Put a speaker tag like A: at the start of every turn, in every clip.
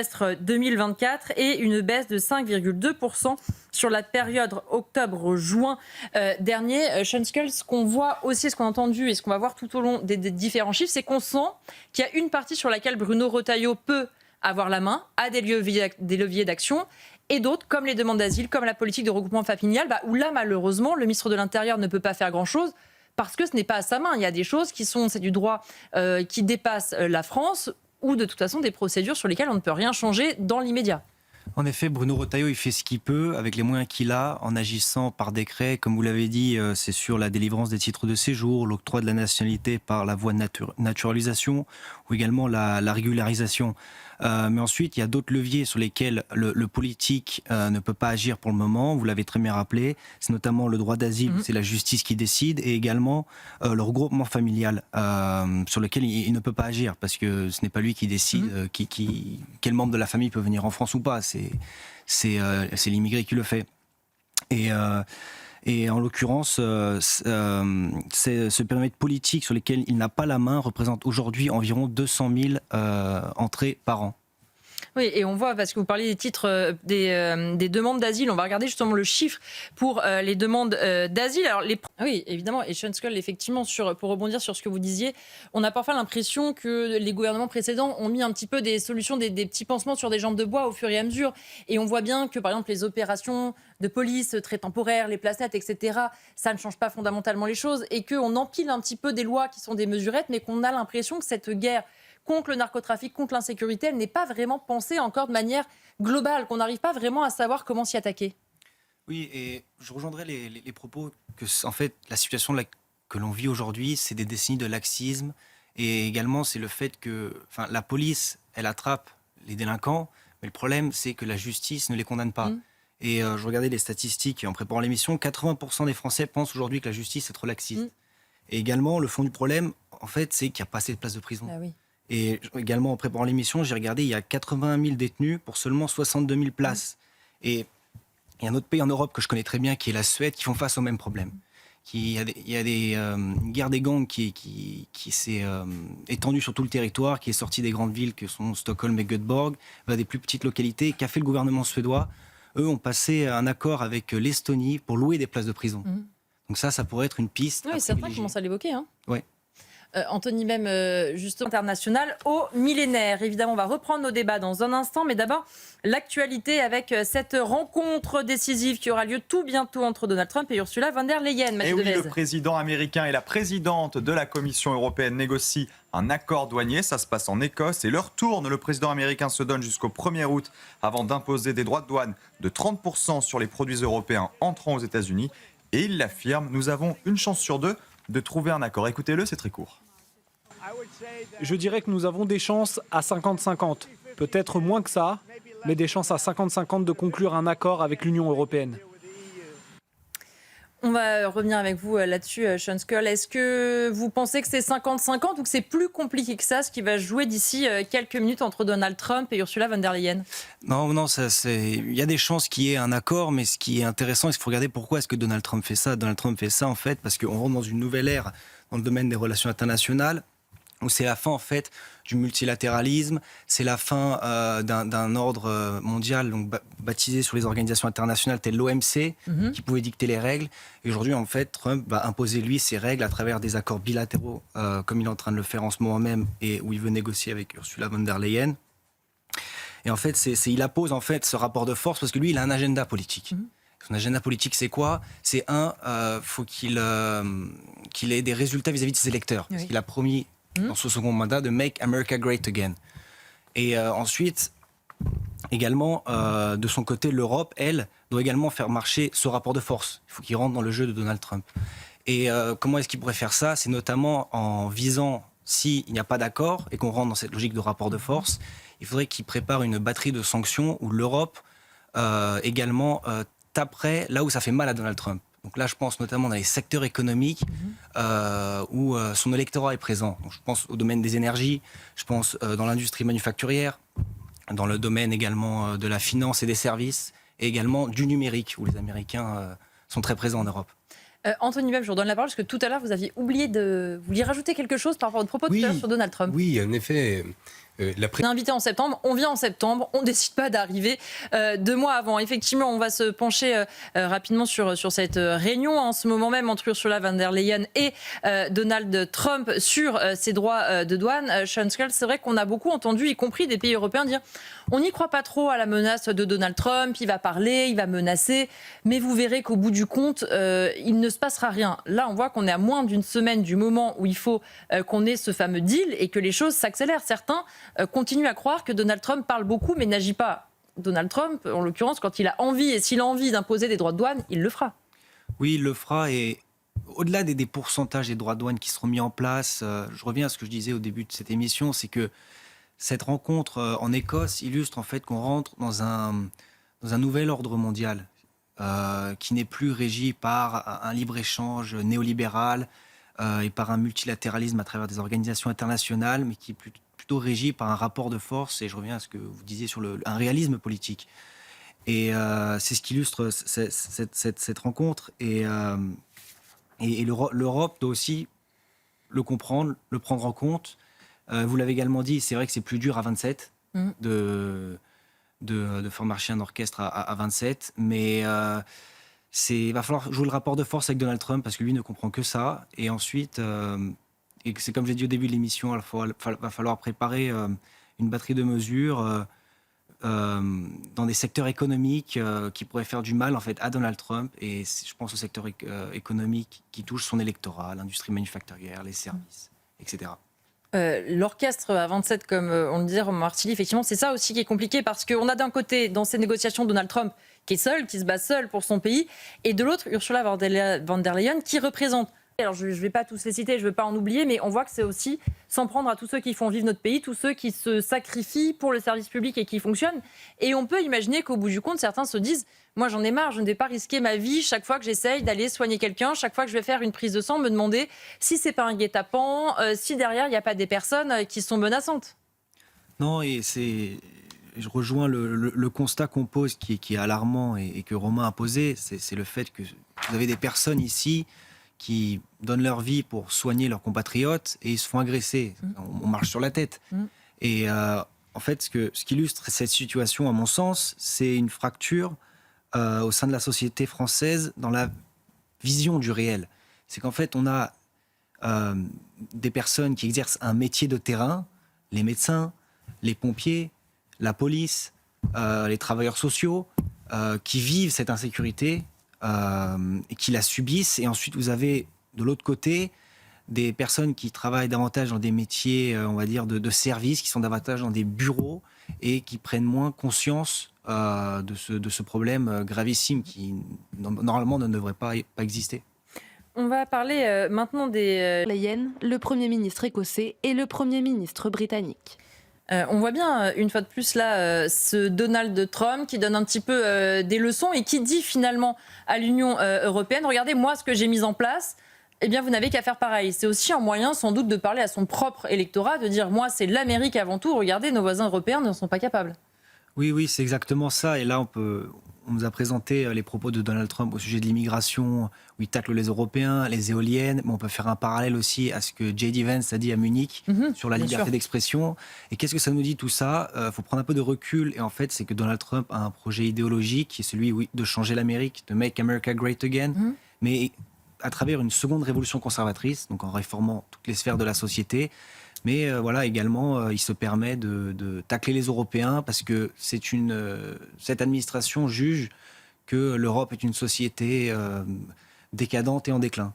A: trimestre 2024 et une baisse de 5,2% sur la période octobre-juin dernier. Sean Scull, ce qu'on voit aussi, ce qu'on a entendu et ce qu'on va voir tout au long des différents chiffres, c'est qu'on sent qu'il y a une partie sur laquelle Bruno Retailleau peut avoir la main, a des leviers d'action, et d'autres, comme les demandes d'asile, comme la politique de regroupement familial, où là, malheureusement, le ministre de l'Intérieur ne peut pas faire grand-chose parce que ce n'est pas à sa main. Il y a des choses c'est du droit qui dépasse la France, ou de toute façon des procédures sur lesquelles on ne peut rien changer dans l'immédiat.
B: En effet, Bruno Retailleau, il fait ce qu'il peut avec les moyens qu'il a en agissant par décret. Comme vous l'avez dit, c'est sur la délivrance des titres de séjour, l'octroi de la nationalité par la voie de naturalisation ou également la régularisation. Mais ensuite, il y a d'autres leviers sur lesquels le politique ne peut pas agir pour le moment. Vous l'avez très bien rappelé. C'est notamment le droit d'asile, c'est la justice qui décide, et également le regroupement familial sur lequel il ne peut pas agir parce que ce n'est pas lui qui décide quel membre de la famille peut venir en France ou pas. C'est l'immigré qui le fait. Et en l'occurrence, ce périmètre politique sur lequel il n'a pas la main représente aujourd'hui environ 200 000 entrées par an.
A: Oui, et on voit, parce que vous parliez des titres des demandes d'asile, on va regarder justement le chiffre pour les demandes d'asile. Alors, oui, évidemment, et Sean Scull, effectivement, pour rebondir sur ce que vous disiez, on a parfois l'impression que les gouvernements précédents ont mis un petit peu des solutions, des petits pansements sur des jambes de bois au fur et à mesure. Et on voit bien que, par exemple, les opérations de police très temporaires, les placettes, etc., ça ne change pas fondamentalement les choses, et qu'on empile un petit peu des lois qui sont des mesurettes, mais qu'on a l'impression que cette guerre contre le narcotrafic, contre l'insécurité, elle n'est pas vraiment pensée encore de manière globale, qu'on n'arrive pas vraiment à savoir comment s'y attaquer.
B: Oui, et je rejoindrai les propos que, en fait, la situation que l'on vit aujourd'hui, c'est des décennies de laxisme, et également c'est le fait que la police, elle attrape les délinquants, mais le problème, c'est que la justice ne les condamne pas. Et je regardais les statistiques en préparant l'émission, 80% des Français pensent aujourd'hui que la justice est trop laxiste. Et également, le fond du problème, en fait, c'est qu'il n'y a pas assez de places de prison.
A: Ah oui.
B: Et également, en préparant l'émission, j'ai regardé, il y a 80 000 détenus pour seulement 62 000 places. Et il y a un autre pays en Europe que je connais très bien, qui est la Suède, qui font face au même problème. Il y a une guerre des gangs qui s'est étendue sur tout le territoire, qui est sortie des grandes villes que sont Stockholm et Göteborg, vers des plus petites localités. Qu'a fait le gouvernement suédois? Eux ont passé un accord avec l'Estonie pour louer des places de prison. Donc ça pourrait être une piste.
A: Oui, certains commencent à l'évoquer.
B: Oui.
A: Anthony, même justement international au millénaire. Évidemment, on va reprendre nos débats dans un instant, mais d'abord l'actualité avec cette rencontre décisive qui aura lieu tout bientôt entre Donald Trump et Ursula von der Leyen.
C: Et oui, le président américain et la présidente de la Commission européenne négocient un accord douanier. Ça se passe en Écosse et leur tourne. Le président américain se donne jusqu'au 1er août avant d'imposer des droits de douane de 30% sur les produits européens entrant aux États-Unis. Et il l'affirme, nous avons une chance sur deux de trouver un accord. Écoutez-le, c'est très court.
D: Je dirais que nous avons des chances à 50-50. Peut-être moins que ça, mais des chances à 50-50 de conclure un accord avec l'Union européenne.
A: On va revenir avec vous là-dessus, Sean Scull. Est-ce que vous pensez que c'est 50-50 ou que c'est plus compliqué que ça, ce qui va se jouer d'ici quelques minutes entre Donald Trump et Ursula von der Leyen?
B: Non, il y a des chances qu'il y ait un accord, mais ce qui est intéressant, c'est qu'il faut regarder pourquoi est-ce que Donald Trump fait ça. Donald Trump fait ça, en fait, parce qu'on rentre dans une nouvelle ère dans le domaine des relations internationales, où c'est la fin en fait du multilatéralisme, c'est la fin d'un ordre mondial donc baptisé sur les organisations internationales telles l'OMC, qui pouvait dicter les règles. Et aujourd'hui, en fait, Trump va imposer lui ses règles à travers des accords bilatéraux, comme il est en train de le faire en ce moment même, et où il veut négocier avec Ursula von der Leyen. Et en fait, il appose en fait ce rapport de force parce que lui, il a un agenda politique. Son agenda politique, c'est quoi? C'est faut qu'il ait des résultats vis-à-vis de ses électeurs. Parce qu'il a promis dans ce second mandat de Make America Great Again. Et ensuite, également, de son côté, l'Europe, elle, doit également faire marcher ce rapport de force. Il faut qu'il rentre dans le jeu de Donald Trump. Et comment est-ce qu'il pourrait faire ça? C'est notamment en visant, s'il n'y a pas d'accord et qu'on rentre dans cette logique de rapport de force, il faudrait qu'il prépare une batterie de sanctions où l'Europe également taperait là où ça fait mal à Donald Trump. Donc là, je pense notamment dans les secteurs économiques où son électorat est présent. Donc, je pense au domaine des énergies, je pense dans l'industrie manufacturière, dans le domaine également de la finance et des services, et également du numérique, où les Américains sont très présents en Europe.
A: Anthony, même, je vous redonne la parole, parce que tout à l'heure, vous aviez oublié vous vouliez rajouter quelque chose par rapport aux propos tout à l'heure sur Donald Trump.
E: Oui, en effet.
A: On est invité en septembre, on vient en septembre, on décide pas d'arriver 2 mois avant. Effectivement, on va se pencher rapidement sur cette réunion en ce moment même entre Ursula von der Leyen et Donald Trump sur ces droits de douane. Sean Skull, c'est vrai qu'on a beaucoup entendu, y compris des pays européens, dire on n'y croit pas trop à la menace de Donald Trump, il va parler, il va menacer, mais vous verrez qu'au bout du compte, il ne se passera rien. Là, on voit qu'on est à moins d'une semaine du moment où il faut qu'on ait ce fameux deal et que les choses s'accélèrent. Certains continue à croire que Donald Trump parle beaucoup mais n'agit pas. Donald Trump, en l'occurrence, quand il a envie et s'il a envie d'imposer des droits de douane, il le fera.
B: Oui, il le fera et au-delà des pourcentages des droits de douane qui seront mis en place, je reviens à ce que je disais au début de cette émission, c'est que cette rencontre en Écosse illustre en fait qu'on rentre dans un nouvel ordre mondial qui n'est plus régi par un libre-échange néolibéral et par un multilatéralisme à travers des organisations internationales, mais qui est plutôt régi par un rapport de force, et je reviens à ce que vous disiez sur un réalisme politique. Et c'est ce qui illustre cette rencontre. Et l'Europe doit aussi le comprendre, le prendre en compte. Vous l'avez également dit, c'est vrai que c'est plus dur à 27 de faire marcher un orchestre à 27, mais il va falloir jouer le rapport de force avec Donald Trump parce que lui ne comprend que ça. Et ensuite... et c'est comme je l'ai dit au début de l'émission, il va falloir préparer une batterie de mesures dans des secteurs économiques qui pourraient faire du mal en fait à Donald Trump. Et je pense au secteur économique qui touche son électorat, l'industrie manufacturière, les services, etc.
A: L'orchestre à 27, comme on le disait, Romain Artili, effectivement, c'est ça aussi qui est compliqué parce qu'on a d'un côté, dans ces négociations, Donald Trump qui est seul, qui se bat seul pour son pays, et de l'autre, Ursula von der Leyen qui représente. Alors, je ne vais pas tous les citer, je ne veux pas en oublier, mais on voit que c'est aussi s'en prendre à tous ceux qui font vivre notre pays, tous ceux qui se sacrifient pour le service public et qui fonctionnent. Et on peut imaginer qu'au bout du compte, certains se disent « Moi, j'en ai marre, je ne vais pas risquer ma vie chaque fois que j'essaye d'aller soigner quelqu'un, chaque fois que je vais faire une prise de sang, me demander si ce n'est pas un guet-apens, si derrière, il n'y a pas des personnes qui sont menaçantes. »
B: Non, et je rejoins le constat qu'on pose qui est alarmant et que Romain a posé, c'est le fait que vous avez des personnes ici qui donnent leur vie pour soigner leurs compatriotes et ils se font agresser. On marche sur la tête. Et en fait, ce qui illustre cette situation, à mon sens, c'est une fracture au sein de la société française dans la vision du réel. C'est qu'en fait, on a des personnes qui exercent un métier de terrain, les médecins, les pompiers, la police, les travailleurs sociaux, qui vivent cette insécurité et qui la subissent. Et ensuite, vous avez de l'autre côté des personnes qui travaillent davantage dans des métiers, on va dire, de service, qui sont davantage dans des bureaux et qui prennent moins conscience de ce problème gravissime qui, normalement, ne devrait pas exister.
A: On va parler maintenant des...
E: Leyen, le Premier ministre écossais et le Premier ministre britannique.
A: On voit bien, une fois de plus, là, ce Donald Trump qui donne un petit peu des leçons et qui dit finalement à l'Union européenne, regardez, moi, ce que j'ai mis en place, eh bien, vous n'avez qu'à faire pareil. C'est aussi un moyen, sans doute, de parler à son propre électorat, de dire, moi, c'est l'Amérique avant tout, regardez, nos voisins européens ne sont pas capables.
B: Oui, c'est exactement ça. Et là, on nous a présenté les propos de Donald Trump au sujet de l'immigration, où il tacle les Européens, les éoliennes. Mais on peut faire un parallèle aussi à ce que J.D. Vance a dit à Munich sur la liberté d'expression. Et qu'est-ce que ça nous dit tout ça ? Faut prendre un peu de recul. Et en fait, c'est que Donald Trump a un projet idéologique qui est celui, oui, de changer l'Amérique, de make America great again, mais à travers une seconde révolution conservatrice, donc en réformant toutes les sphères de la société. Mais voilà, également, il se permet de tacler les Européens parce que cette administration juge que l'Europe est une société décadente et en déclin.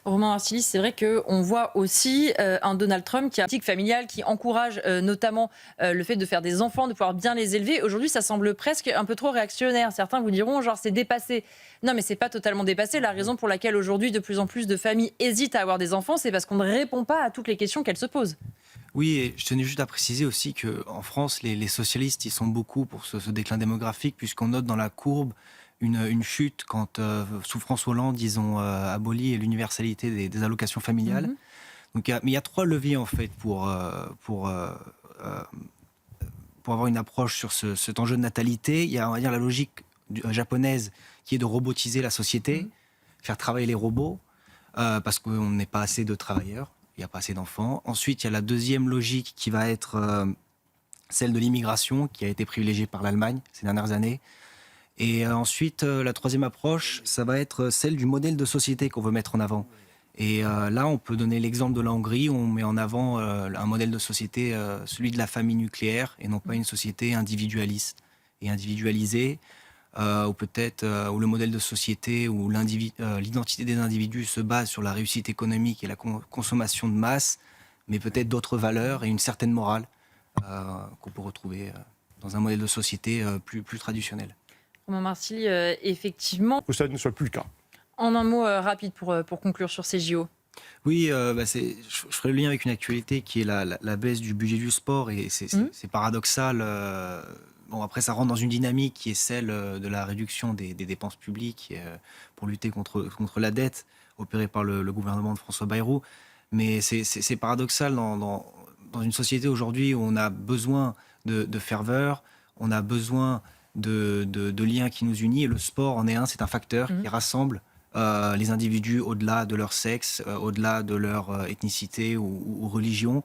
A: Romain Artili, c'est vrai qu'on voit aussi un Donald Trump qui a une politique familiale, qui encourage notamment le fait de faire des enfants, de pouvoir bien les élever. Aujourd'hui, ça semble presque un peu trop réactionnaire. Certains vous diront, genre, c'est dépassé. Non, mais c'est pas totalement dépassé. La raison pour laquelle aujourd'hui, de plus en plus de familles hésitent à avoir des enfants, c'est parce qu'on ne répond pas à toutes les questions qu'elles se posent.
B: Oui, et je tenais juste à préciser aussi qu'en France, les socialistes, ils sont beaucoup pour ce déclin démographique, puisqu'on note dans la courbe une chute quand, sous François Hollande, ils ont aboli l'universalité des allocations familiales. Donc, mais il y a 3 leviers, en fait, pour avoir une approche sur cet enjeu de natalité. Il y a, on va dire, la logique japonaise qui est de robotiser la société, faire travailler les robots, parce qu'on n'est pas assez de travailleurs, il n'y a pas assez d'enfants. Ensuite, il y a la deuxième logique qui va être celle de l'immigration qui a été privilégiée par l'Allemagne ces dernières années. Et ensuite, la troisième approche, ça va être celle du modèle de société qu'on veut mettre en avant. Et là, on peut donner l'exemple de la Hongrie où on met en avant un modèle de société, celui de la famille nucléaire, et non pas une société individualiste et individualisée, ou peut-être où le modèle de société où l'identité des individus se base sur la réussite économique et la consommation de masse, mais peut-être d'autres valeurs et une certaine morale qu'on peut retrouver dans un modèle de société plus traditionnel.
A: Romain Martilly, effectivement.
F: Que ça ne soit plus le cas.
A: En un mot rapide pour conclure sur ces JO.
B: Oui, je ferai le lien avec une actualité qui est la baisse du budget du sport, et c'est paradoxal. Bon, après, ça rentre dans une dynamique qui est celle de la réduction des dépenses publiques pour lutter contre la dette opérée par le gouvernement de François Bayrou. Mais c'est paradoxal dans une société aujourd'hui où on a besoin de ferveur, on a besoin de liens qui nous unissent, et le sport en est un, c'est un facteur qui rassemble les individus au-delà de leur sexe, au-delà de leur ethnicité ou religion.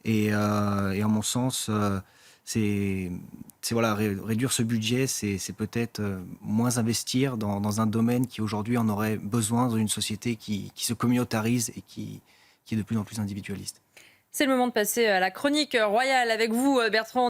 B: Et en mon sens, réduire ce budget, c'est peut-être moins investir dans un domaine qui aujourd'hui en aurait besoin dans une société qui se communautarise et qui est de plus en plus individualiste.
A: C'est le moment de passer à la chronique royale avec vous, Bertrand.